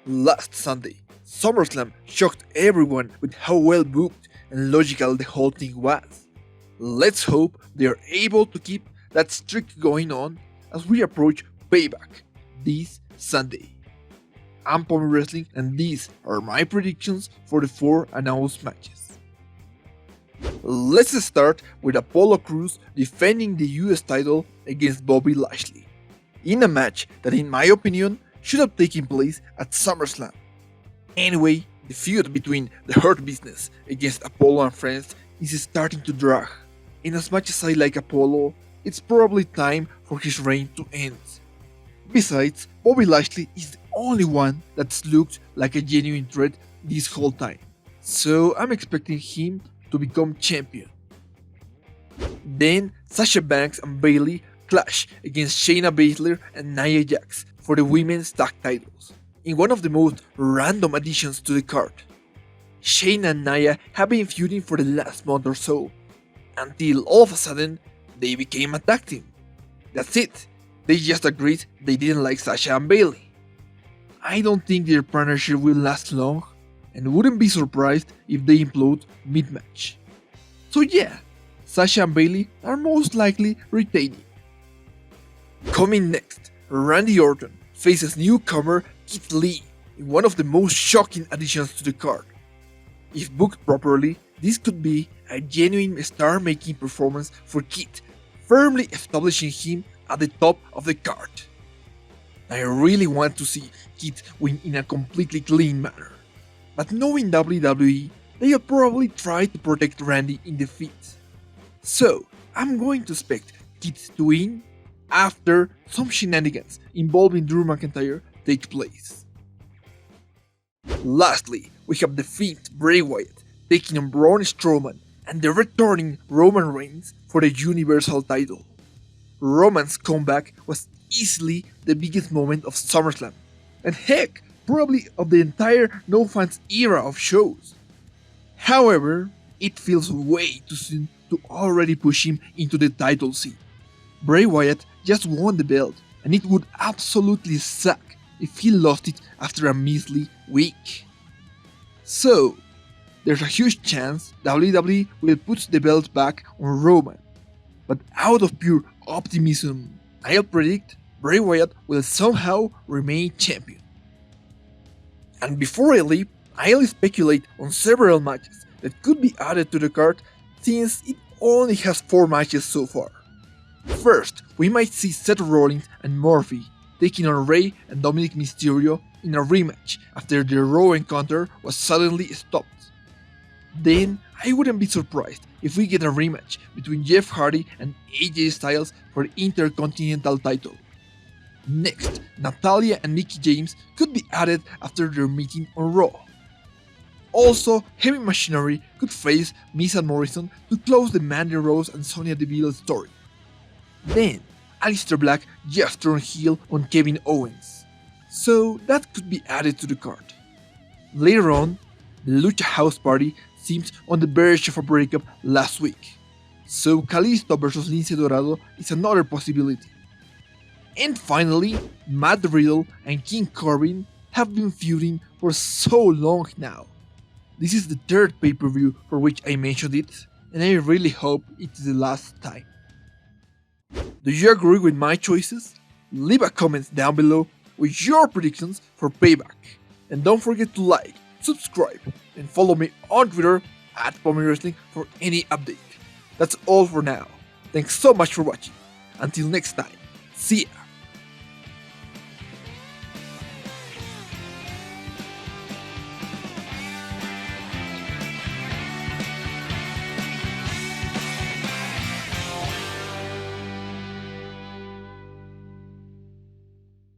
Last Sunday, SummerSlam shocked everyone with how well booked and logical the whole thing was. Let's hope they are able to keep that streak going on as we approach Payback this Sunday. I'm Pomi Wrestling, and these are my predictions for the 4 announced matches. Let's start with Apollo Crews defending the US title against Bobby Lashley, in a match that in my opinion should have taken place at SummerSlam. Anyway, the feud between the Hurt Business against Apollo and friends is starting to drag, and as much as I like Apollo, it's probably time for his reign to end. Besides, Bobby Lashley is the only one that's looked like a genuine threat this whole time, so I'm expecting him to become champion. Then Sasha Banks and Bayley clash against Shayna Baszler and Nia Jax for the women's tag titles, in one of the most random additions to the card. Shayna and Nia have been feuding for the last month or so, until all of a sudden they became a tag team. That's it, they just agreed they didn't like Sasha and Bayley. I don't think their partnership will last long, and wouldn't be surprised if they implode mid-match. So yeah, Sasha and Bayley are most likely retaining. Coming next, Randy Orton faces newcomer Keith Lee in one of the most shocking additions to the card. If booked properly, this could be a genuine star-making performance for Keith, firmly establishing him at the top of the card. I really want to see Keith win in a completely clean manner, but knowing WWE, they'll probably try to protect Randy in defeat. So, I'm going to expect Keith to win after some shenanigans involving Drew McIntyre take place. Lastly, we have the Fiend Bray Wyatt taking on Braun Strowman and the returning Roman Reigns for the Universal title. Roman's comeback was easily the biggest moment of SummerSlam, and heck, probably of the entire no fans era of shows. However, it feels way too soon to already push him into the title scene. Bray Wyatt just won the belt, and it would absolutely suck if he lost it after a measly week. So, there's a huge chance WWE will put the belt back on Roman, but out of pure optimism, I'll predict Bray Wyatt will somehow remain champion. And before I leave, I'll speculate on several matches that could be added to the card since it only has 4 matches so far. First, we might see Seth Rollins and Murphy taking on Rey and Dominic Mysterio in a rematch after their Raw encounter was suddenly stopped. Then, I wouldn't be surprised if we get a rematch between Jeff Hardy and AJ Styles for the Intercontinental title. Next, Natalya and Mickie James could be added after their meeting on Raw. Also, Heavy Machinery could face Miz and Morrison to close the Mandy Rose and Sonya Deville story. Then, Aleister Black just turned heel on Kevin Owens, so that could be added to the card. Later on, the Lucha House Party seemed on the verge of a breakup last week, so Kalisto vs Lince Dorado is another possibility. And finally, Matt Riddle and King Corbin have been feuding for so long now. This is the 3rd pay-per-view for which I mentioned it, and I really hope it's the last time. Do you agree with my choices? Leave a comment down below with your predictions for Payback. And don't forget to like, subscribe, and follow me on Twitter at Pomi Wrestling for any update. That's all for now. Thanks so much for watching. Until next time, see ya!